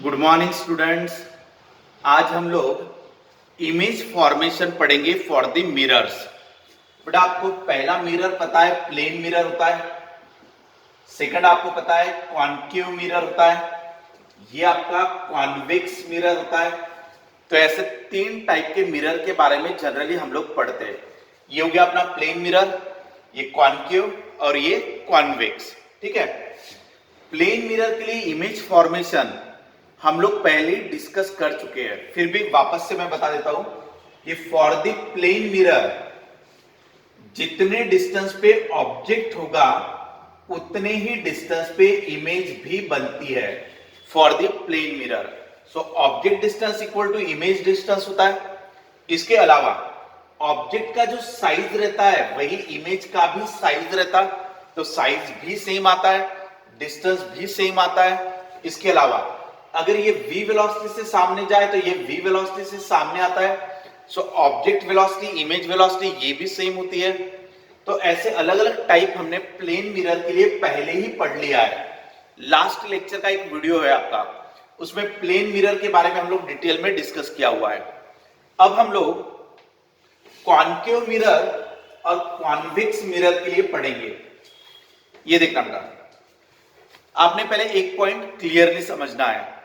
Good morning students. आज हम लोग इमेज फॉर्मेशन पढ़ेंगे फॉर द मिरर्स। बट आपको पहला मिरर पता है प्लेन मिरर होता है, सेकंड आपको पता है कॉन्केव मिरर होता है, ये आपका कॉन्वेक्स मिरर होता है। तो ऐसे तीन टाइप के मिरर के बारे में जनरली हम लोग पढ़ते हैं। ये हो गया अपना प्लेन मिरर, ये कॉन्केव और ये कॉन्वेक्स। ठीक है, प्लेन मिरर के लिए इमेज फॉर्मेशन हम लोग पहले ही डिस्कस कर चुके हैं, फिर भी वापस से मैं बता देता हूं कि फॉर द प्लेन मिरर जितने डिस्टेंस पे ऑब्जेक्ट होगा उतने ही डिस्टेंस पे इमेज भी बनती है for the plane mirror. So object distance equal to image distance होता है। इसके अलावा ऑब्जेक्ट का जो साइज रहता है वही इमेज का भी साइज रहता है, तो साइज भी सेम आता है, डिस्टेंस भी सेम आता है। इसके अलावा अगर ये v वेलोसिटी से सामने जाए तो ये v वेलोसिटी से सामने आता है। So object velocity, image velocity ये भी सेम होती है। तो ऐसे अलग अलग टाइप हमने प्लेन मिरर के लिए पहले ही पढ़ लिया है। लास्ट लेक्चर का एक वीडियो है आपका, उसमें प्लेन मिरर के बारे में हम लोग डिटेल में डिस्कस किया हुआ है। अब हम लोग कॉन्केव मिरर और कॉन्वेक्स मिरर के लिए पढ़ेंगे। ये देखना बेटा, आपने पहले एक पॉइंट क्लियरली समझना है।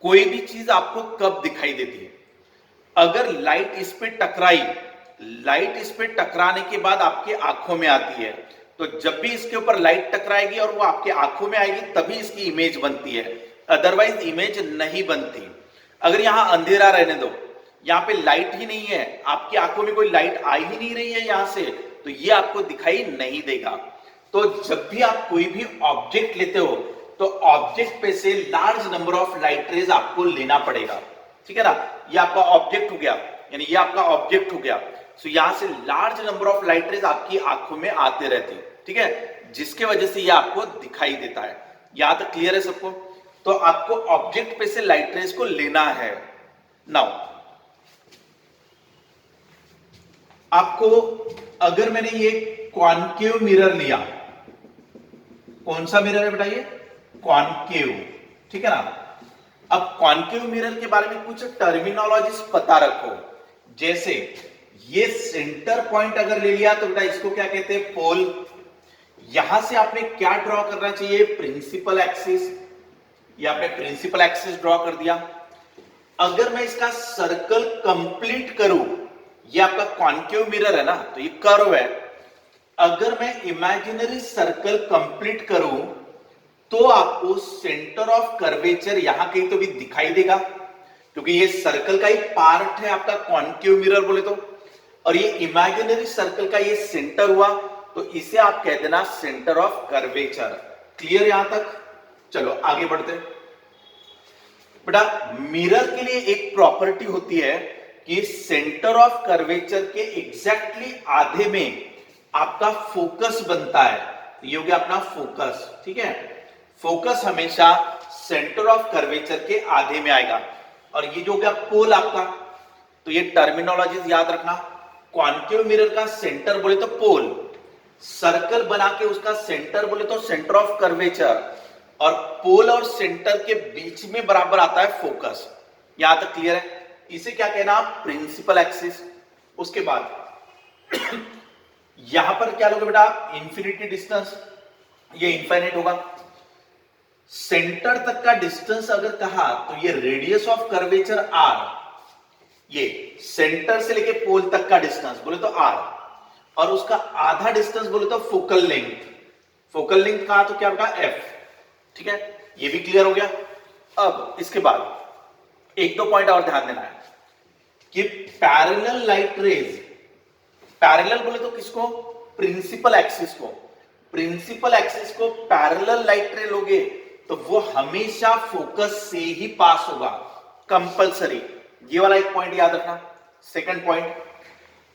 कोई भी चीज आपको कब दिखाई देती है? अगर लाइट इस पे टकराई, लाइट इस पे टकराने के बाद आपके आंखों में आती है, तो जब भी इसके ऊपर लाइट टकराएगी और वो आपके आंखों में आएगी तभी इसकी इमेज बनती है, अदरवाइज इमेज नहीं बनती। अगर यहां अंधेरा रहने दो, यहां पे लाइट ही नहीं है, आपकी आंखों में कोई लाइट आ ही नहीं रही है यहां से, तो ये आपको दिखाई नहीं देगा। तो जब भी आप कोई भी ऑब्जेक्ट लेते हो तो ऑब्जेक्ट पे से large number of light rays आपको लेना पड़ेगा। ठीक है ना, ये आपका ऑब्जेक्ट हो गया, यानी ये आपका ऑब्जेक्ट हो गया। सो यहां से large number of light rays आपकी आंखों में आते रहती है, ठीक है, जिसके वजह से ये आपको दिखाई देता है। यहां तक क्लियर है सबको? तो आपको ऑब्जेक्ट पे से लाइट रेज को लेना है। नाउ आपको अगर मैंने ये कॉन्केव मिरर लिया, कौन सा मिरर है बेटा? ये कॉन्केव, ठीक है ना। अब कॉन्केव मिरर के बारे में कुछ टर्मिनोलॉजीज पता रखो। जैसे ये सेंटर पॉइंट अगर ले लिया तो बेटा इसको क्या कहते हैं? पोल। यहां से आपने क्या ड्रॉ करना चाहिए? Principal axis. ये आपने प्रिंसिपल एक्सिस ड्रॉ कर दिया। अगर मैं इसका सर्कल कंप्लीट करूं, ये आपका कॉन्केव मिरर है ना, तो ये कर्व है। अगर मैं इमेजिनरी सर्कल कंप्लीट करूं तो आपको सेंटर ऑफ कर्वेचर यहां कहीं तो भी दिखाई देगा, क्योंकि ये सर्कल का ही पार्ट है आपका कॉन्केव मिरर बोले तो, और ये इमेजिनरी सर्कल का ये सेंटर हुआ, तो इसे आप कह देना सेंटर ऑफ कर्वेचर। क्लियर यहां तक? चलो आगे बढ़ते हैं। बेटा मिरर के लिए एक प्रॉपर्टी होती है कि सेंटर ऑफ कर्वेचर के एग्जैक्टली आधे में आपका फोकस बनता है। ये हो गया अपना फोकस, ठीक है। फोकस हमेशा सेंटर ऑफ कर्वेचर के आधे में आएगा। और ये जो हो गया पोल आपका, तो ये टर्मिनोलॉजीज याद रखना। कॉन्केव मिरर का सेंटर बोले तो पोल, सर्कल बना के उसका सेंटर बोले तो सेंटर ऑफ कर्वेचर, और पोल और सेंटर के बीच में बराबर आता है फोकस। यहां तक क्लियर है? इसे क्या कहना? Principal axis. उसके बाद यहां पर क्या लोगे बेटा? इंफिनिटी डिस्टेंस, ये इंफाइनाइट होगा। सेंटर तक का डिस्टेंस अगर कहा तो ये रेडियस ऑफ कर्वेचर आर, ये सेंटर से लेके पोल तक का डिस्टेंस बोले तो आर, और उसका आधा डिस्टेंस बोले तो फोकल लेंथ। फोकल लेंथ कहा तो क्या बेटा? एफ। ठीक है, ये भी क्लियर हो गया। अब इसके बाद एक दो पॉइंट और ध्यान देना है कि पैरेलल लाइट रेज, पैरेलल बोले तो किसको? प्रिंसिपल एक्सिस को। प्रिंसिपल एक्सिस को पैरेलल लाइट रे लोगे तो वो हमेशा फोकस से ही पास होगा, कंपलसरी। ये वाला एक पॉइंट याद रखना। सेकंड पॉइंट,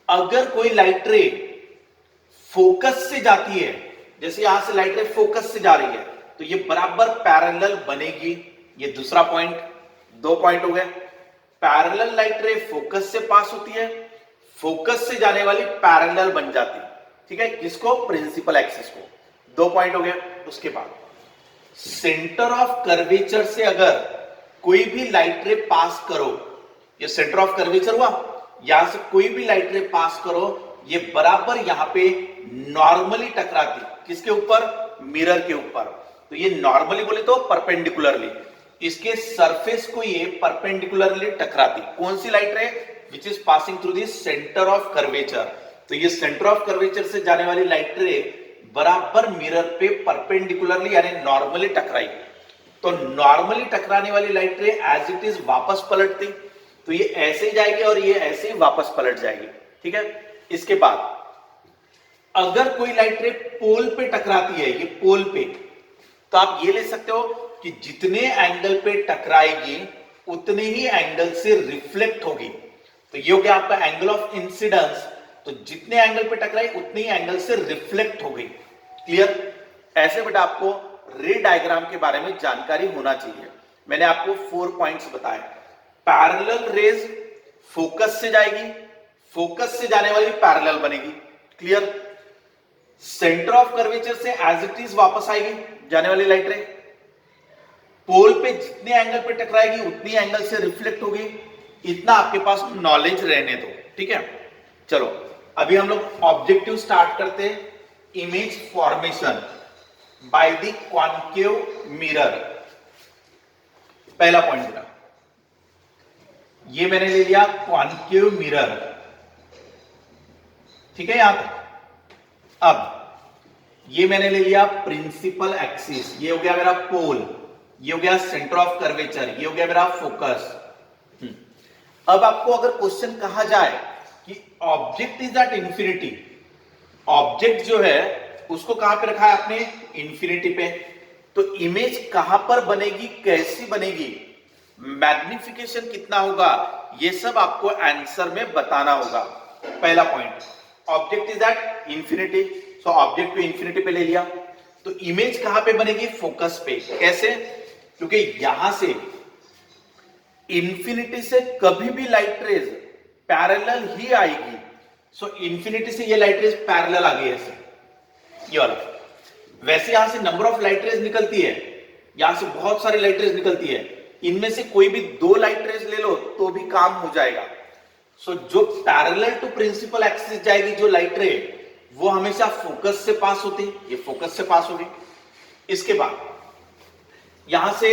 अगर कोई लाइट रे फोकस से जाती है, जैसे यहां से लाइट रे फोकस से जा रही है, तो ये बराबर पैरेलल बनेगी। ये दूसरा पॉइंट, दो पॉइंट हो गए। पैरेलल लाइट रे फोकस से पास होती है, फोकस से जाने वाली पैरेलल बन जाती है, ठीक है, किसको? प्रिंसिपल एक्सिस को। दो पॉइंट हो गए। उसके बाद सेंटर ऑफ कर्वेचर से अगर कोई भी लाइट रे पास करो, ये सेंटर ऑफ कर्वेचर हुआ, यहां से कोई भी लाइट रे पास करो, ये बराबर यहां पे नॉर्मली टकराती, किसके ऊपर? मिरर के ऊपर। तो ये नॉर्मली बोले तो परपेंडिकुलरली, इसके सरफेस को ये परपेंडिकुलरली टकराती। कौन सी light ray? Which is passing through the centre of curvature. तो ये सेंटर ऑफ कर्वेचर से जाने वाली लाइट रे बराबर मिरर पे परपेंडिकुलरली यानी नॉर्मली टकराई। तो नॉर्मली टकराने वाली लाइट रे एज इट इज वापस पलटती, तो ये ऐसे ही जाएगी और ये ऐसे ही वापस पलट जाएगी, ठीक है। इसके बाद अगर कोई लाइट रे पोल पे टकराती है, ये पोल पे, तो आप ये ले सकते हो कि जितने एंगल पे टकराएगी उतने ही एंगल से रिफ्लेक्ट होगी। तो ये हो गया आपका एंगल ऑफ इंसिडेंस। तो जितने एंगल पे टकराई उतने ही एंगल से रिफ्लेक्ट हो गई। क्लियर? ऐसे बेटा आपको रे डायग्राम के बारे में जानकारी होना चाहिए। मैंने आपको 4 पॉइंट्स बताए। पैरेलल रेज फोकस से जाएगी, फोकस से जाने वाली पैरेलल बनेगी। क्लियर? सेंटर ऑफ कर्वेचर से एज इट इज वापस आएगी जाने वाली लाइट रे। पोल पे जितने एंगल पे टकराएगी उतनी एंगल से रिफ्लेक्ट होगी। इतना आपके पास नॉलेज रहने दो, ठीक है। चलो अभी हम लोग ऑब्जेक्टिव स्टार्ट करते हैं। Image formation by the concave mirror. पहला पॉइंट मेरा ये मैंने ले लिया कॉन्केव मिरर, ठीक है। यहां तक अब ये मैंने ले लिया प्रिंसिपल एक्सिस, ये हो गया मेरा पोल, ये हो गया सेंटर ऑफ कर्वेचर, ये हो गया मेरा फोकस। अब आपको अगर क्वेश्चन कहा जाए कि object is at infinity, object जो है उसको कहां पे रखा है आपने? इंफिनिटी पे। तो इमेज कहां पर बनेगी, कैसी बनेगी, मैग्निफिकेशन कितना होगा, ये सब आपको आंसर में बताना होगा। पहला point, object is at infinity, so object को इंफिनिटी पे ले लिया। तो इमेज कहां पे बनेगी? फोकस पे। कैसे? क्योंकि यहां से इंफिनिटी से कभी भी लाइट रेज पैरेलल ही आएगी। सो इंफिनिटी से ये लाइट रेज पैरेलल आ गई ऐसे, ये वाला। वैसे यहां से नंबर ऑफ लाइट रेज निकलती है, यहां से बहुत सारी लाइट रेज निकलती है, इनमें से कोई भी 2 लाइट रेज ले लो तो भी काम हो जाएगा। सो जो पैरेलल टू प्रिंसिपल एक्सिस जाएगी जो लाइट रे, वो हमेशा फोकस से पास होती, ये फोकस से पास होगी। इसके बाद यहां से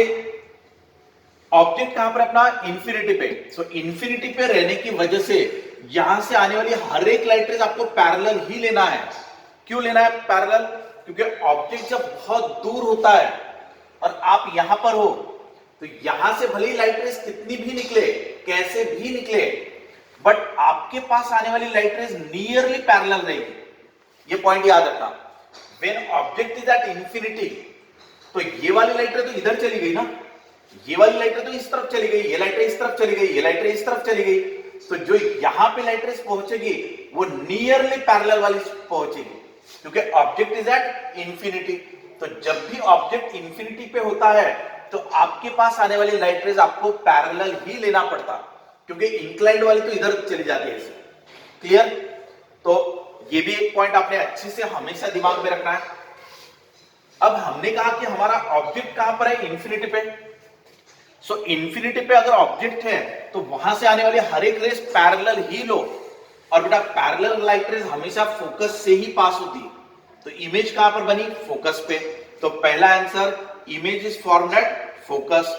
ऑब्जेक्ट कहां पर अपना? इंफिनिटी पे। सो इंफिनिटी पे रहने की वजह से यहां से आने वाली हर एक लाइट रेज आपको पैरेलल ही लेना है। क्यों लेना है पैरेलल? क्योंकि ऑब्जेक्ट जब बहुत दूर होता है और आप यहां पर हो, तो यहां से भले ही लाइट रेज कितनी भी निकले, कैसे भी निकले, बट आपके पास आने वाली लाइट रेज नियरली पैरेलल रहेगी। ये पॉइंट याद रखना। When object is at infinity, तो ये वाली लाइट रे तो इधर चली गई ना, ये वाली लाइट रे तो इस तरफ चली गई, ये लाइट रे इस तरफ चली गई, ये लाइट रे इस तरफ चली गई। तो जो यहां पे लाइट रेस पहुंचेगी वो नियरली पैरेलल वाली पहुंचेगी, क्योंकि ऑब्जेक्ट इज एट इंफिनिटी। तो जब भी ऑब्जेक्ट इंफिनिटी पे होता है तो आपके पास आने वाली लाइट रेज आपको पैरेलल ही लेना पड़ता, क्योंकि इंक्लाइंड वाली तो इधर चली जाती है। क्लियर? तो ये भी एक पॉइंट आपने अच्छे से हमेशा दिमाग में रखना है। अब हमने कहा कि हमारा ऑब्जेक्ट कहां पर है? इंफिनिटी पे। सो इंफिनिटी पे अगर ऑब्जेक्ट है तो वहां से आने वाली हर एक रेस पैरेलल ही लो, और बेटा पैरेलल लाइट रेज हमेशा फोकस से ही पास होती। तो इमेज कहां पर बनी? फोकस पे। तो पहला answer, image is formed at focus.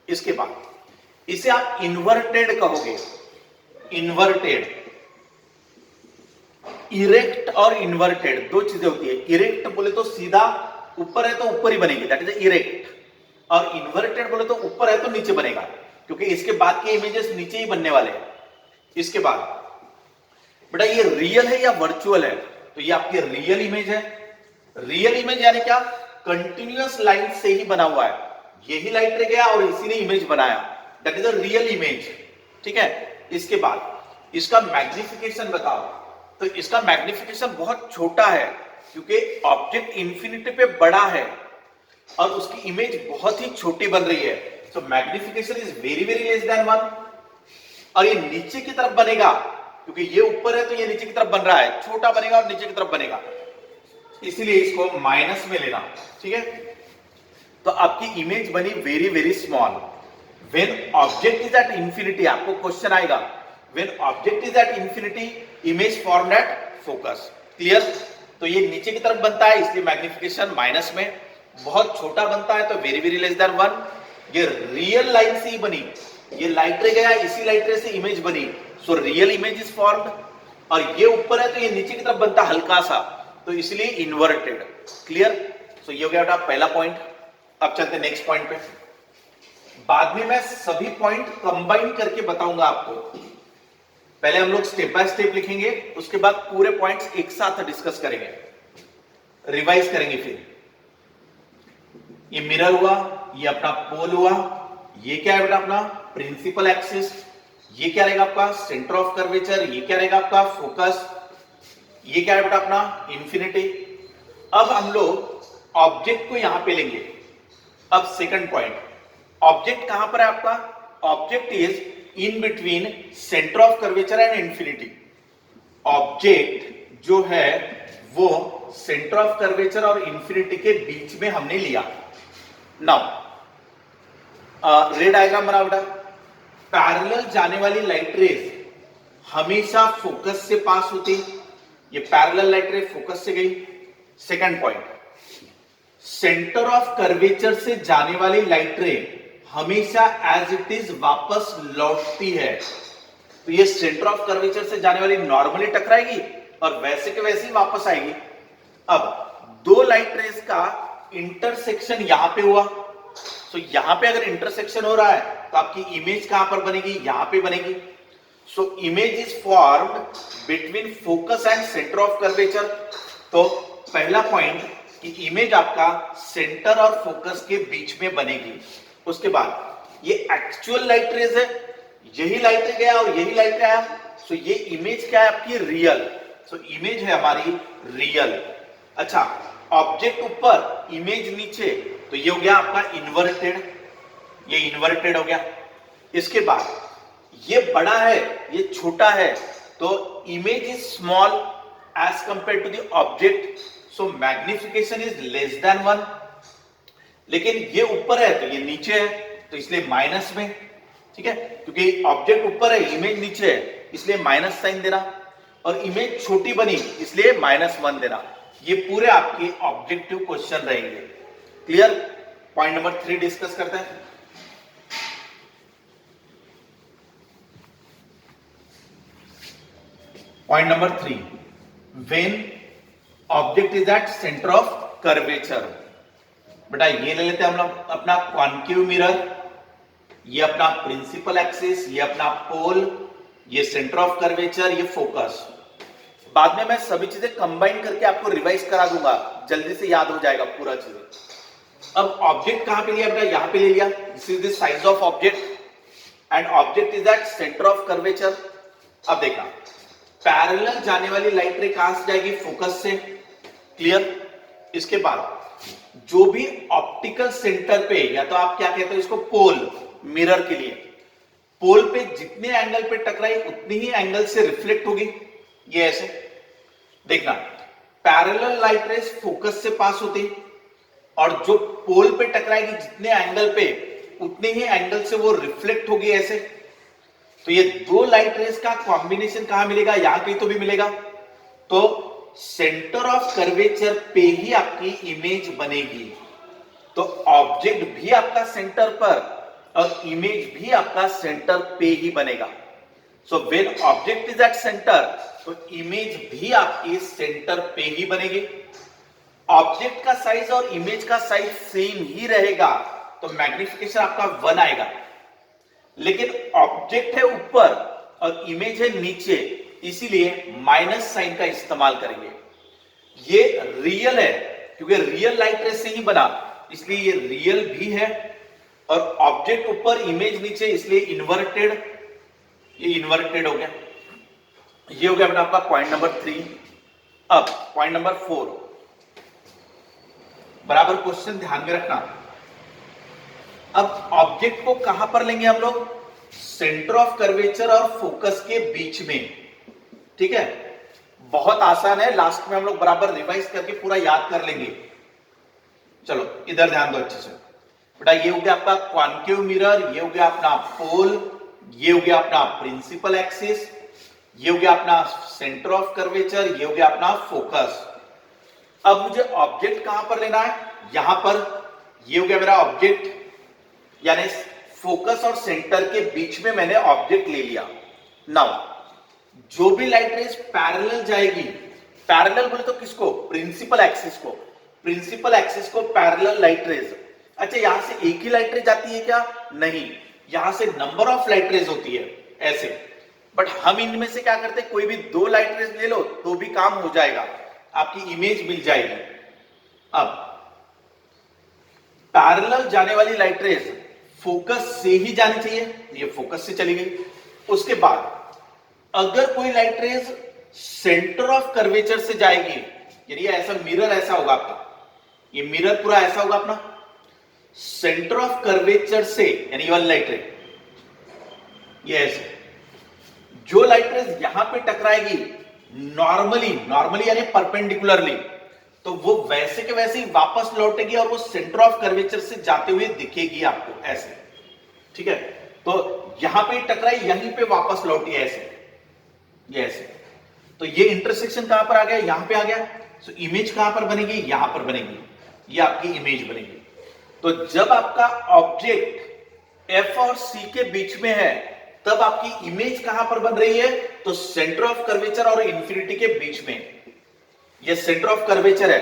इसके बाद इसे आप इन्वर्टेड कहोगे। इन्वर्टेड, इरेक्ट और इन्वर्टेड दो चीजें होती है। इरेक्ट बोले तो सीधा ऊपर है तो ऊपर ही बनेगी, दैट इज इरेक्ट। और इन्वर्टेड बोले तो ऊपर है तो नीचे बनेगा, क्योंकि इसके बाद के इमेजेस नीचे ही बनने वाले हैं। इसके बाद बेटा ये रियल है या वर्चुअल है? तो ये आपकी रियल इमेज है। रियल इमेज यानी क्या? कंटिन्यूअस लाइन से ही बना हुआ है, यही लाइट रे गया और इसी ने इमेज बनाया, that is a real image. ठीक है। इसके बाद इसका मैग्निफिकेशन बताओ। तो इसका मैग्निफिकेशन बहुत छोटा है, क्योंकि ऑब्जेक्ट इंफिनिटी पे बड़ा है और उसकी इमेज बहुत ही छोटी बन रही है। So magnification is very very less than 1। और ये नीचे की तरफ बनेगा, क्योंकि ये ऊपर है तो ये नीचे की तरफ बन रहा है, छोटा बनेगा और नीचे की तरफ बनेगा, इसीलिए इसको माइनस में लेना। ठीक है। तो आपकी इमेज बनी very very small. When object is at infinity, आपको क्वेश्चन आएगा, when object is at infinity image formed at focus. Clear? तो ये नीचे की तरफ बनता है इसलिए मैग्निफिकेशन माइनस में, बहुत छोटा बनता है तो वेरी वेरी लेस देन 1। ये रियल लाइन से ही बनी, ये लाइट रे गया, इसी लाइट रे से इमेज बनी, so real image is formed. और ये ऊपर है तो ये नीचे की तरफ बनता हल्का सा, तो इसलिए इन्वर्टेड। क्लियर? सो ये हो गया बेटा पहला पॉइंट। अब चलते नेक्स्ट पॉइंट पे। बाद में मैं सभी पॉइंट कंबाइन करके बताऊंगा आपको, पहले हम लोग स्टेप बाय स्टेप लिखेंगे, उसके बाद पूरे पॉइंट्स एक साथ डिस्कस करेंगे, रिवाइज करेंगे। फिर ये मिरर हुआ, ये अपना पोल हुआ, ये क्या है बेटा अपना प्रिंसिपल एक्सिस, ये क्या रहेगा आपका सेंटर ऑफ कर्वेचर, ये क्या रहेगा आपका फोकस, ये क्या है बेटा अपना इंफिनिटी। अब हम लोग ऑब्जेक्ट को यहां पे लेंगे। अब सेकंड पॉइंट, ऑब्जेक्ट कहां पर है आपका? Object is in between centre of curvature and infinity. Object जो है वो सेंटर ऑफ कर्वेचर और इंफिनिटी के बीच में हमने लिया। नाउ रे डायग्राम बना बेटा, पैरेलल जाने वाली लाइट रेज हमेशा फोकस से पास होती, ये पैरेलल लाइट रे फोकस से गई। Second point, centre of curvature से जाने वाली लाइट रे हमेशा एज इट इज वापस लौटती है, तो ये सेंटर ऑफ कर्वेचर से जाने वाली नॉर्मली टकराएगी और वैसे के वैसे ही वापस आएगी। अब दो लाइट रेज का इंटरसेक्शन यहां पे हुआ, तो यहां पे अगर इंटरसेक्शन हो रहा है तो आपकी इमेज कहां पर बनेगी? यहां पे बनेगी। So image is formed between focus and centre of curvature. तो पहला पॉइंट कि इमेज आपका सेंटर और फोकस के बीच में बनेगी। उसके बाद ये एक्चुअल लाइट रेज है, यही लाइट रे गया और यही लाइट रे आया, सो ये इमेज क्या है आपकी? रियल। सो इमेज है हमारी रियल। अच्छा, ऑब्जेक्ट ऊपर इमेज नीचे, तो ये हो गया आपका इन्वर्टेड, ये इन्वर्टेड हो गया। इसके बाद ये बड़ा है, ये छोटा है, तो image is small as compare to the object, so magnification is less than 1। लेकिन ये ऊपर है तो ये नीचे है, तो इसलिए माइनस में। ठीक है, क्योंकि ऑब्जेक्ट ऊपर है, इमेज नीचे है, इसलिए माइनस साइन देना, और इमेज छोटी बनी इसलिए -1 देना। ये पूरे आपके ऑब्जेक्टिव क्वेश्चन रहेंगे। क्लियर? पॉइंट नंबर 3 डिस्कस करते हैं। Point number 3, when object is at centre of curvature. बेटा ये ले लेते हैं हम लोग अपना कॉन्केव मिरर, ये अपना प्रिंसिपल एक्सिस, ये अपना पोल, ये सेंटर ऑफ कर्वेचर, ये फोकस। बाद में मैं सभी चीजें कंबाइन करके आपको रिवाइज करा दूंगा, जल्दी से याद हो जाएगा पूरा चीजें। अब ऑब्जेक्ट कहां पे लिया बेटा? यहां पे ले लिया, this is the size of object and object is at centre of curvature. अब देखना, पैरेलल जाने वाली लाइट रे कहां से जाएगी? फोकस से। क्लियर? इसके बाद जो भी ऑप्टिकल सेंटर पे, या तो आप क्या कहते हो इसको, पोल, मिरर के लिए पोल पे जितने एंगल पे टकराई उतनी ही एंगल से रिफ्लेक्ट होगी। ये ऐसे देखना, पैरेलल लाइट रेज फोकस से पास होती और जो पोल पे टकराएगी जितने एंगल पे उतने ही एंगल से वो रिफ्लेक्ट होगी ऐसे। तो ये दो लाइट रेज का कॉम्बिनेशन कहां मिलेगा? यहां कहीं तो भी मिलेगा। तो सेंटर ऑफ कर्वेचर पे ही आपकी इमेज बनेगी। तो ऑब्जेक्ट भी आपका सेंटर पर और इमेज भी आपका सेंटर पे ही बनेगा। सो when object is at centre, तो इमेज भी आपकी सेंटर पे ही बनेगी। ऑब्जेक्ट का साइज और इमेज का साइज सेम ही रहेगा, तो मैग्निफिकेशन आपका 1 आएगा। लेकिन ऑब्जेक्ट है ऊपर और इमेज है नीचे, इसीलिए माइनस साइन का इस्तेमाल करेंगे। ये रियल है क्योंकि रियल लाइट रे से ही बना, इसलिए ये रियल भी है, और ऑब्जेक्ट ऊपर इमेज नीचे, इसलिए इन्वर्टेड, ये इन्वर्टेड हो गया। ये हो गया बेटा आपका पॉइंट नंबर 3। अब पॉइंट नंबर 4, बराबर क्वेश्चन ध्यान में रखना। अब ऑब्जेक्ट को कहां पर लेंगे हम लोग? सेंटर ऑफ कर्वेचर और फोकस के बीच में। ठीक है, बहुत आसान है, लास्ट में हम लोग बराबर रिवाइज करके पूरा याद कर लेंगे। चलो इधर ध्यान दो अच्छे से। बेटा ये हो गया आपका कॉन्केव मिरर, ये हो गया अपना पोल, ये हो गया अपना प्रिंसिपल एक्सिस, ये हो गया अपना सेंटर ऑफ कर्वेचर, ये हो गया अपना फोकस। अब मुझे ऑब्जेक्ट कहां पर लेना है, यहां पर। ये हो गया मेरा ऑब्जेक्ट, यानी फोकस और सेंटर के बीच में मैंने ऑब्जेक्ट ले लिया। नाउ जो भी लाइट रेज पैरेलल जाएगी, पैरेलल बोले तो किसको, प्रिंसिपल एक्सिस को, प्रिंसिपल एक्सिस को पैरेलल लाइट रेज। अच्छा यहां से एक ही लाइट रेज आती है क्या, नहीं, यहां से नंबर ऑफ लाइट रेज होती है ऐसे। बट हम इनमें से क्या करते हैं, कोई भी दो लाइट रेज ले लो तो भी काम हो जाएगा, आपकी इमेज मिल जाएगी। अब पैरेलल जाने वाली लाइट रेज फोकस से ही जानी चाहिए, ये फोकस से चली गई। उसके बाद अगर कोई light rays centre of curvature से जाएगी, यानी ऐसा मिरर ऐसा होगा आपका, ये मिरर पूरा ऐसा होगा अपना, सेंटर ऑफ कर्वेचर से, यानी ये वाली लाइट रेज, ये ऐसे जो लाइट रेज यहां पे टकराएगी नॉर्मली, नॉर्मली यानी परपेंडिकुलरली, तो वो वैसे के वैसे ही वापस लौटेगी और वो सेंटर ऑफ कर्वेचर से जाते हुए दिखेगी आपको ऐसे, ठीक है। तो यहां पे टकराई, यहीं पे वापस लौटी ऐसे, ये ऐसे। तो ये इंटरसेक्शन कहां पर आ गया, यहां पे आ गया। सो इमेज कहां पर बनेगी, यहां पर बनेगी, ये आपकी इमेज बनेगी। तो जब आपका ऑब्जेक्ट एफ और सी के बीच में है, तब आपकी इमेज कहां पर बन रही है, तो सेंटर ऑफ कर्वेचर और इंफिनिटी के बीच में, ये सेंटर ऑफ कर्वेचर है,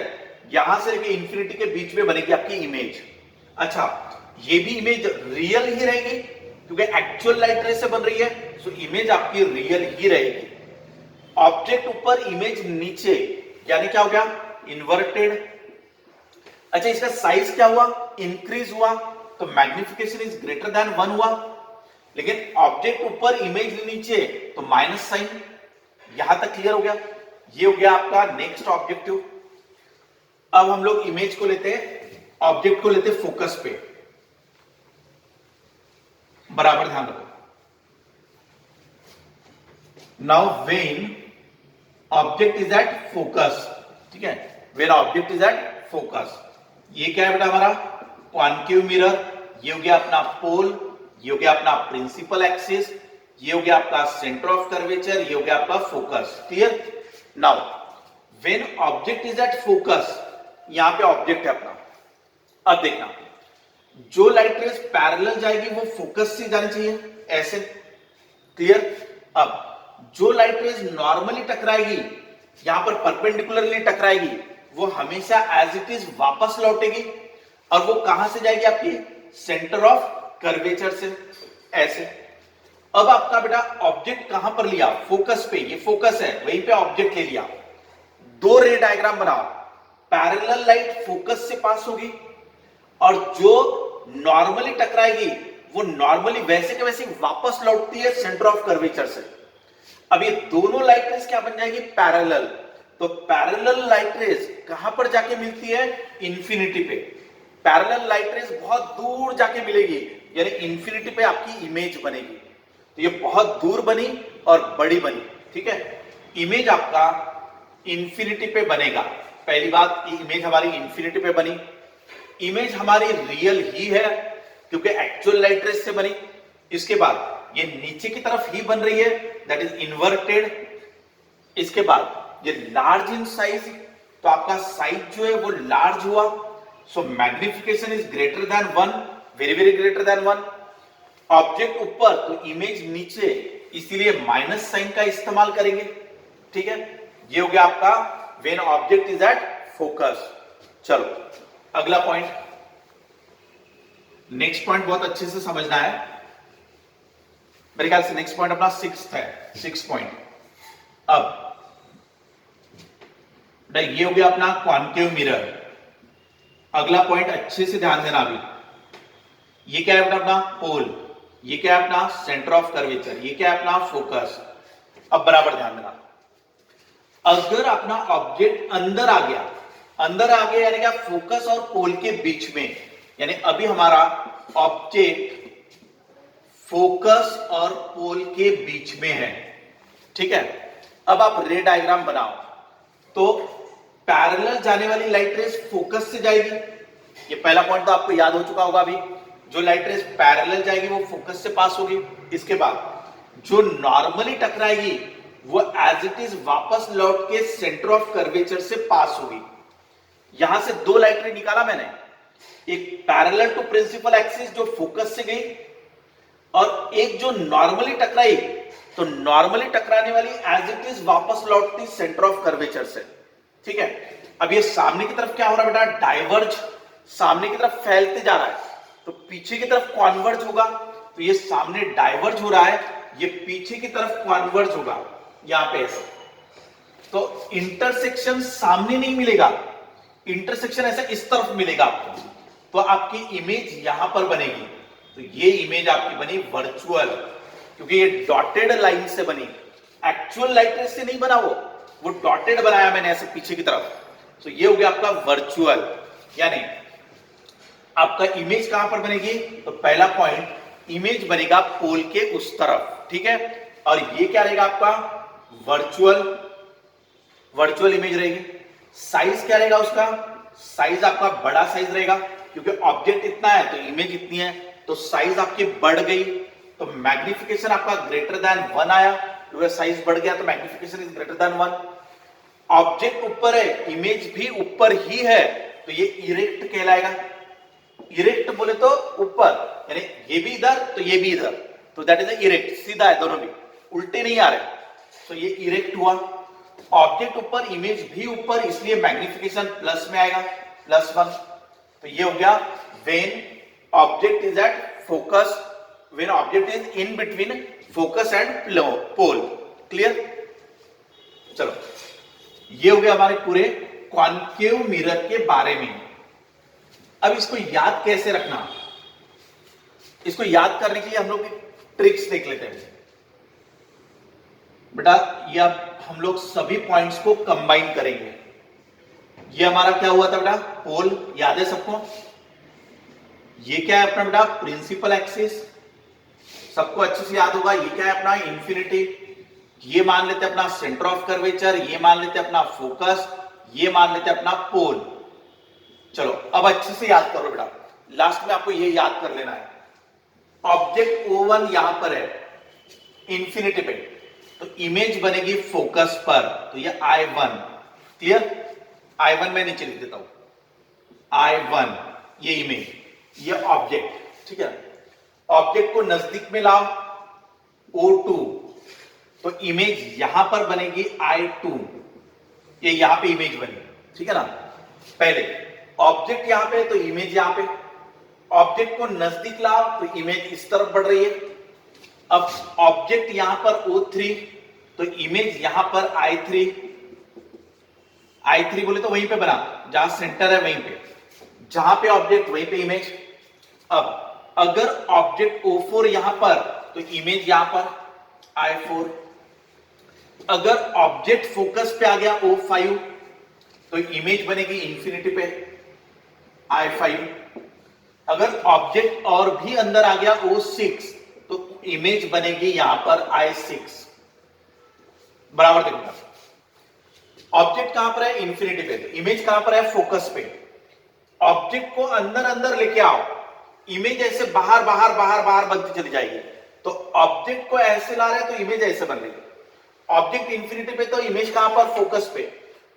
यहां से लेके इंफिनिटी के बीच में बनेगी आपकी इमेज। अच्छा ये भी इमेज रियल ही रहेगी क्योंकि एक्चुअल लाइट रे से बन रही है, सो इमेज आपकी रियल ही रहेगी। ऑब्जेक्ट ऊपर, इमेज नीचे, यानी क्या हो गया, इन्वर्टेड। अच्छा इसका साइज क्या हुआ, इंक्रीज हुआ, तो मैग्निफिकेशन इज ग्रेटर देन 1 हुआ। लेकिन ऑब्जेक्ट ऊपर, इमेज नीचे, तो माइनस साइन। यहां तक क्लियर हो गया। ये हो गया आपका नेक्स्ट ऑब्जेक्टिव। अब हम लोग इमेज को लेते हैं, ऑब्जेक्ट को लेते हैं फोकस पे, बराबर ध्यान रखो। Now when object is at focus, ठीक है, when object is at focus, ये क्या है बेटा हमारा कॉन्केव मिरर, ये हो गया अपना पोल, ये हो गया अपना प्रिंसिपल एक्सिस, ये हो गया आपका सेंटर ऑफ कर्वेचर, ये हो गया आपका focus. Clear. Now when object is at focus, यहां पे ऑब्जेक्ट है अपना। अब देखना, जो लाइट रेज पैरेलल जाएगी वो फोकस से जानी चाहिए ऐसे, क्लियर। अब जो लाइट रेज नॉर्मली टकराएगी, यहां पर परपेंडिकुलरली टकराएगी, वो हमेशा एज इट इज वापस लौटेगी, और वो कहां से जाएगी, आपकी सेंटर ऑफ कर्वेचर से ऐसे। अब आपका बेटा ऑब्जेक्ट कहां पर लिया, फोकस पे, ये फोकस है, वहीं पे ऑब्जेक्ट ले लिया। दो रे डायग्राम बनाओ, पैरेलल लाइट फोकस से पास होगी, और जो नॉर्मली टकराएगी वो नॉर्मली वैसे के वैसे वापस लौटती है सेंटर ऑफ कर्वेचर से। अब ये दोनों लाइट रेज क्या बन जाएगी, पैरेलल। तो पैरेलल लाइट रेज कहां पर जाके मिलती है, इंफिनिटी पे। पैरेलल लाइट रेज बहुत दूर जाके मिलेगी, यानी इंफिनिटी पे आपकी इमेज बनेगी। तो ये बहुत दूर बनी और बड़ी बनी, ठीक है। इमेज आपका इंफिनिटी पे बनेगा। पहली बात, ये इमेज हमारी इंफिनिटी पे बनी, इमेज हमारी रियल ही है क्योंकि एक्चुअल लाइट रेज से बनी। इसके बाद ये नीचे की तरफ ही बन रही है, दैट इज इन्वर्टेड। इसके बाद ये लार्ज इन साइज, तो आपका साइज जो है वो लार्ज हुआ, so magnification is greater than 1, very very greater than 1। Object ऊपर तो इमेज नीचे, इसीलिए माइनस साइन का इस्तेमाल करेंगे, ठीक है। ये हो गया आपका when object is at focus. चलो अगला पॉइंट, नेक्स्ट पॉइंट बहुत अच्छे से समझना है, मेरे ख्याल से नेक्स्ट पॉइंट अपना 6th है, 6 पॉइंट। अब ये हो गया अपना कॉन्केव मिरर। अगला पॉइंट अच्छे से ध्यान देना अभी, ये क्या है अपना पोल, ये क्या है अपना सेंटर ऑफ कर्वेचर, ये क्या है अपना फोकस। अब बराबर ध्यान देना, अगर अपना ऑब्जेक्ट अंदर आ गया, अंदर आ गया यानी क्या, फोकस और पोल के बीच में, यानी अभी हमारा ऑब्जेक्ट फोकस और पोल के बीच में है, ठीक है। अब आप रे डायग्राम बनाओ, तो पैरेलल जाने वाली लाइट रेज फोकस से जाएगी, ये पहला पॉइंट तो आपको याद हो चुका होगा अभी। जो लाइट रेज पैरेलल जाएगी वो फोकस से पास होगी। इसके बाद जो नॉर्मली टकराएगी वो एज इट इज वापस लौट के सेंटर ऑफ कर्वेचर से पास होगी। यहां से दो लाइट रे निकाला मैंने, एक पैरेलल टू प्रिंसिपल एक्सिस जो फोकस से गई, और एक जो नॉर्मली टकराई, तो नॉर्मली टकराने वाली एज इट इज वापस लौटती सेंटर ऑफ कर्वेचर से। ठीक है, अब ये सामने की तरफ क्या हो रहा है बेटा, डाइवर्ज, सामने की तरफ फैलते जा रहा है, तो पीछे की तरफ कॉन्वर्ज होगा। तो ये सामने डाइवर्ज हो रहा है, ये पीछे की तरफ कॉन्वर्ज होगा यहां पे ऐसे। तो इंटरसेक्शन सामने नहीं मिलेगा, इंटरसेक्शन ऐसा इस तरफ मिलेगा आपको, तो आपकी इमेज यहां पर बनेगी। तो ये इमेज आपकी बनी वर्चुअल, क्योंकि ये डॉटेड लाइन से बनी, एक्चुअल लाइट रेज से नहीं बना, वो डॉटेड बनाया मैंने ऐसे पीछे की तरफ। तो ये हो गया आपका वर्चुअल, यानी आपका इमेज कहां पर बनेगी, तो पहला पॉइंट, इमेज बनेगा पोल के उस तरफ। ठीक है, और ये क्या रहेगा आपका वर्चुअल इमेज रहेगी। साइज क्या रहेगा उसका, साइज आपका बड़ा साइज रहेगा, क्योंकि ऑब्जेक्ट इतना है तो इमेज इतनी है, तो साइज आपकी बढ़ गई, तो मैग्निफिकेशन आपका ग्रेटर देन 1 आया, क्योंकि साइज बढ़ गया तो magnification is greater than 1। Object ऊपर है, इमेज भी ऊपर ही है, तो ये इरेक्ट कहलाएगा। इरेक्ट बोले तो ऊपर, यानी ये भी इधर तो ये भी इधर, तो दैट इज इरेक्ट, सीधा है दोनों भी, उल्टे नहीं आ रहे, तो ये इरेक्ट हुआ। ऑब्जेक्ट ऊपर, इमेज भी ऊपर, इसलिए मैग्निफिकेशन प्लस में आएगा, +1। तो ये हो गया when object is at focus, when object is in between focus and pole. Clear, चलो ये हो गया हमारे पूरे कॉन्केव मिरर के बारे में। अब इसको याद कैसे रखना, इसको याद करने के लिए हम लोग ट्रिक्स देख लेते हैं बेटा। ये अब हम लोग सभी पॉइंट्स को कंबाइन करेंगे। ये हमारा क्या हुआ था बेटा, पोल, याद है सबको। ये क्या है अपना बेटा, प्रिंसिपल एक्सिस, सबको अच्छे से याद होगा। ये क्या है अपना, इन्फिनिटी। ये मान लेते अपना सेंटर ऑफ कर्वेचर, ये मान लेते अपना फोकस, ये मान लेते अपना पोल। चलो अब अच्छे से याद करो बेटा, लास्ट में आपको ये याद कर लेना है। ऑब्जेक्ट O1 यहां पर है इंफिनिटी पे, तो इमेज बनेगी फोकस पर, तो ये I1। क्लियर, I1 मैं नीचे लिख देता हूं, I1 ये इमेज, ये ऑब्जेक्ट। ठीक है, ऑब्जेक्ट को नजदीक में लाओ, O2, तो इमेज यहां पर बनेगी I2, ये यहां पे इमेज बनी। ठीक है ना, पहले ऑब्जेक्ट यहां पे तो इमेज यहां पे, ऑब्जेक्ट को नजदीक लाओ तो इमेज इस तरफ बढ़ रही है। अब ऑब्जेक्ट यहां पर O3, तो इमेज यहां पर I3, I3 बोले तो वहीं पे बना जहां सेंटर है, वहीं पे, जहां पे ऑब्जेक्ट वहीं पे इमेज। अब अगर ऑब्जेक्ट O4 यहां पर, तो इमेज यहां पर I4। अगर ऑब्जेक्ट फोकस पे आ गया O5, तो इमेज बनेगी इंफिनिटी पे I5। अगर ऑब्जेक्ट और भी अंदर आ गया O6, तो इमेज बनेगी यहां पर I6। बराबर देखना, ऑब्जेक्ट कहां पर है, इंफिनिटी पे, तो इमेज कहां पर है, फोकस पे। ऑब्जेक्ट को अंदर अंदर लेके आओ, इमेज ऐसे बाहर बाहर बाहर बाहर बनती चली जाएगी। तो ऑब्जेक्ट को ऐसे ला रहे हैं तो इमेज ऐसे बन रही है। ऑब्जेक्ट इंफिनिटी पे तो इमेज कहां पर, फोकस पे।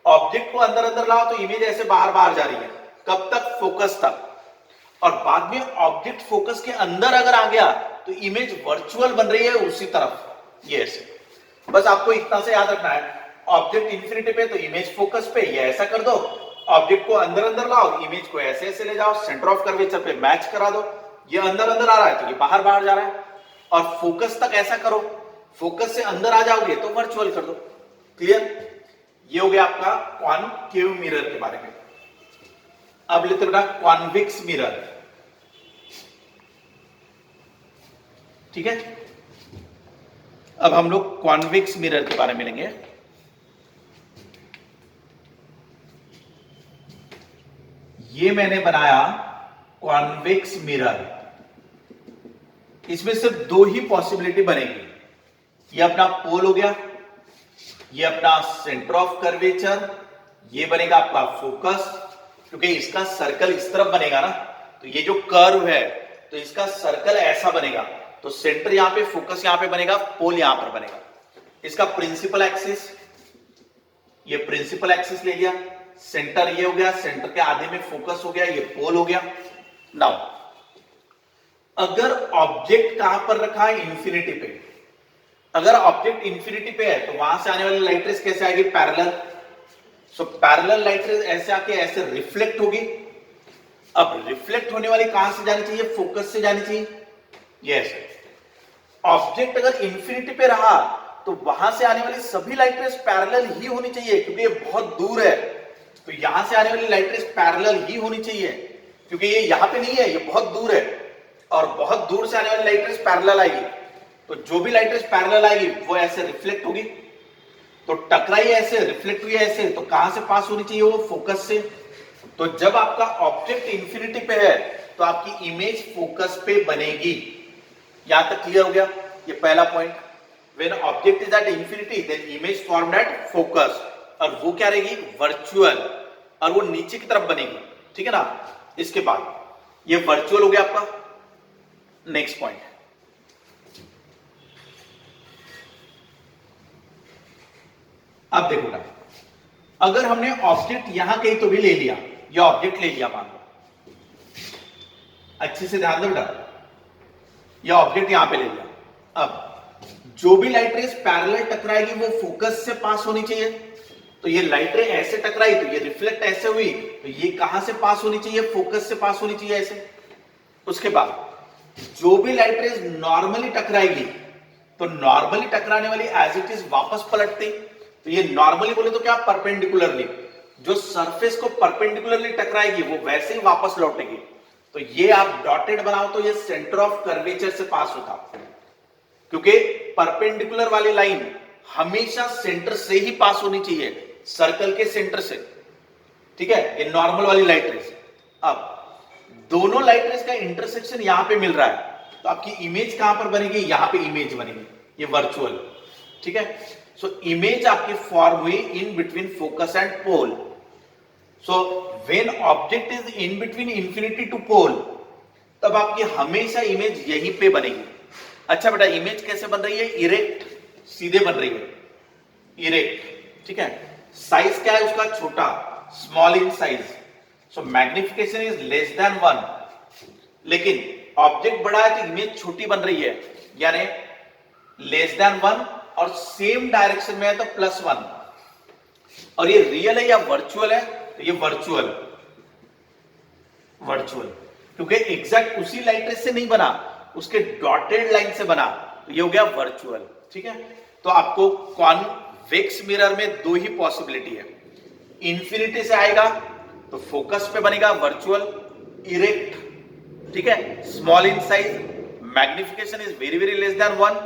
ऑब्जेक्ट को अंदर अंदर लाओ तो इमेज ऐसे बाहर बाहर जा रही है, कब तक, फोकस तक। और बाद में ऑब्जेक्ट फोकस के अंदर अगर आ गया तो इमेज वर्चुअल बन रही है उसी तरफ, ये ऐसे। बस आपको इतना से याद रखना है, ऑब्जेक्ट इंफिनिटी पे तो इमेज फोकस पे, ये ऐसा कर दो। ऑब्जेक्ट को अंदर अंदर लाओ, इमेज को ऐसे ऐसे ले जाओ, सेंटर ऑफ कर्वेचर पे मैच करा दो। ये अंदर अंदर आ रहा है तो ये बाहर बाहर जा रहा है, और फोकस तक ऐसा करो, फोकस से अंदर आ जाओगे तो वर्चुअल कर दो। क्लियर, ये हो गया आपका कॉनकेव मिरर के बारे में। अब लेते बेटा कॉन्वेक्स मिरर। ठीक है, अब हम लोग कॉन्वेक्स मिरर के बारे में लेंगे। ये मैंने बनाया कॉन्वेक्स मिरर, इसमें सिर्फ दो ही पॉसिबिलिटी बनेगी। ये अपना पोल हो गया, ये अपना सेंटर ऑफ कर्वेचर, ये बनेगा आपका फोकस, क्योंकि इसका सर्कल इस तरफ बनेगा ना, तो ये जो कर्व है तो इसका सर्कल ऐसा बनेगा, तो सेंटर यहां पे, फोकस यहां पे बनेगा, पोल यहां पर बनेगा। इसका प्रिंसिपल एक्सिस, ये प्रिंसिपल एक्सिस ले लिया, सेंटर ये हो गया, सेंटर के आधे में फोकस हो गया, ये पोल हो गया। नाउ अगर ऑब्जेक्ट कहां पर रखा है, इंफिनिटी पे, अगर ऑब्जेक्ट इंफिनिटी पे है तो वहां से आने वाली लाइट रेस कैसे आएगी, parallel. So parallel light rays ऐसे आके ऐसे रिफ्लेक्ट होगी। अब रिफ्लेक्ट होने वाली कहां से जानी चाहिए, फोकस से जानी चाहिए। यस, ऑब्जेक्ट अगर इंफिनिटी पे रहा तो वहां से आने वाली सभी लाइट रेस पैरेलल ही होनी चाहिए, क्योंकि ये बहुत दूर है। तो यहां से आने वाली लाइट रेस पैरेलल ही होनी चाहिए, क्योंकि ये यहां पे नहीं है, ये बहुत दूर है, और बहुत दूर से आने वाली लाइट रेस पैरेलल आएगी। तो जो भी लाइट रेस पैरेलल आएगी वो ऐसे रिफ्लेक्ट होगी। तो टकराई ऐसे, रिफ्लेक्ट हुई ऐसे, तो कहां से पास होनी चाहिए, वो फोकस से। तो जब आपका ऑब्जेक्ट इंफिनिटी पे है तो आपकी इमेज फोकस पे बनेगी। यहां तक क्लियर हो गया, ये पहला point. When object is at infinity then image formed at focus, और वो क्या रहेगी, वर्चुअल, और वो नीचे की तरफ बनेगी। ठीक है ना। इसके बाद ये वर्चुअल हो गया आपका। नेक्स्ट पॉइंट, अब देखो ना, अगर हमने ऑब्जेक्ट यहां कहीं तो भी ले लिया, या ऑब्जेक्ट ले लिया मान लो, अच्छे से ध्यान दो बेटा, या ऑब्जेक्ट यहां पे ले लिया। अब जो भी लाइट रेस पैरेलल टकराएगी वो फोकस से पास होनी चाहिए। तो ये लाइट रे ऐसे टकराई तो ये रिफ्लेक्ट ऐसे हुई, तो ये कहां से पास होनी चाहिए, फोकस से पास होनी चाहिए ऐसे। उसके बाद जो भी लाइट रेस नॉर्मली टकराएगी तो नॉर्मली टकराने वाली एज इट इज वापस पलटती। तो ये नॉर्मली बोले तो क्या, परपेंडिकुलरली, जो सरफेस को परपेंडिकुलरली टकराएगी वो वैसे ही वापस लौटेगी। तो ये आप डॉटेड बनाओ तो ये सेंटर ऑफ कर्वेचर से पास होता, क्योंकि परपेंडिकुलर वाली लाइन हमेशा सेंटर से ही पास होनी चाहिए, सर्कल के सेंटर से। ठीक है, ये नॉर्मल वाली लाइट रेस। अब दोनों लाइट रेस का इंटरसेक्शन यहां पे मिल रहा है, तो आपकी इमेज कहां पर बनेगी, यहां पे इमेज बनेगी, ये वर्चुअल। ठीक है, सो इमेज आपकी फॉर्म हुई in between focus and pole. So when object is in between infinity to pole, तब आपकी हमेशा इमेज यहीं पे बनेगी। अच्छा बेटा, इमेज कैसे बन रही है, इरेक्ट, सीधे बन रही है, इरेक्ट। ठीक है, साइज क्या है उसका, छोटा, small in size. So magnification is less than 1, लेकिन ऑब्जेक्ट बड़ा है तो इमेज छोटी बन रही है, यानी लेस देन 1, और सेम डायरेक्शन में है तो +1। और ये रियल है या वर्चुअल है, तो ये वर्चुअल, वर्चुअल, क्योंकि एग्जैक्ट उसी लाइट रेस से नहीं बना, उसके डॉटेड लाइन से बना, तो ये हो गया वर्चुअल। ठीक है, तो आपको कॉन्वेक्स मिरर में दो ही पॉसिबिलिटी है, इंफिनिटी से आएगा तो फोकस पे बनेगा वर्चुअल, इरेक्ट, ठीक है, small in size, magnification is very very less than 1,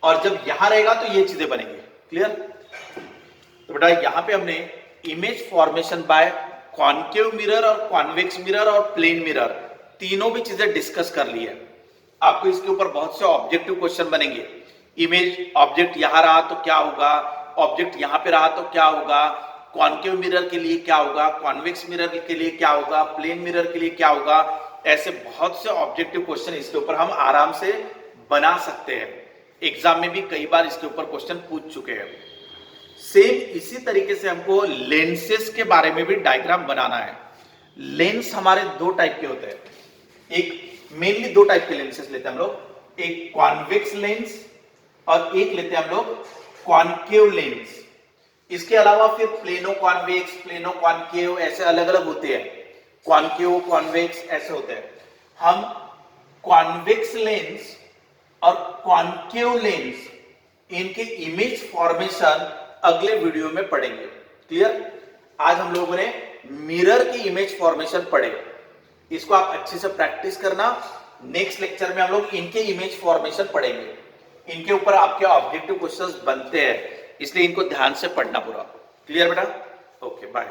और जब यहां रहेगा तो ये चीजें बनेंगी। क्लियर। तो बेटा यहां पे हमने image formation by concave mirror और कॉन्वेक्स मिरर और प्लेन मिरर तीनों भी चीजें डिस्कस कर ली है। आपको इसके ऊपर बहुत से ऑब्जेक्टिव क्वेश्चन बनेंगे। इमेज ऑब्जेक्ट यहां रहा तो क्या होगा, ऑब्जेक्ट यहां पे रहा तो क्या होगा, कॉन्केव मिरर के लिए क्या होगा, कॉन्वेक्स मिरर के लिए क्या होगा, प्लेन मिरर के लिए क्या होगा। ऐसे बहुत से ऑब्जेक्टिव क्वेश्चन इसके ऊपर हम आराम से बना सकते हैं। एग्जाम में भी कई बार इसके ऊपर क्वेश्चन पूछ चुके हैं। सेम इसी तरीके से हमको लेंसेस के बारे में भी डायग्राम बनाना है। लेंस हमारे दो टाइप के होते हैं, एक मेनली दो टाइप के लेंसेस लेते हैं हम लोग, एक कॉन्वेक्स लेंस और एक लेते हैं हम लोग कॉन्केव लेंस। इसके अलावा फिर प्लेनो कॉन्वेक्स, प्लेनो कॉन्केव ऐसे अलग अलग होते हैं, कॉन्केव कॉन्वेक्स ऐसे होते हैं। हम कॉन्वेक्स लेंस और कॉन्केव लेंस इनके इमेज फॉर्मेशन अगले वीडियो में पढ़ेंगे। क्लियर। आज हम लोगों ने मिरर की इमेज फॉर्मेशन पढ़े, इसको आप अच्छे से प्रैक्टिस करना। नेक्स्ट लेक्चर में हम लोग इनके इमेज फॉर्मेशन पढ़ेंगे, इनके ऊपर आपके ऑब्जेक्टिव क्वेश्चंस बनते हैं, इसलिए इनको ध्यान से पढ़ना पूरा। क्लियर बेटा। Okay bye.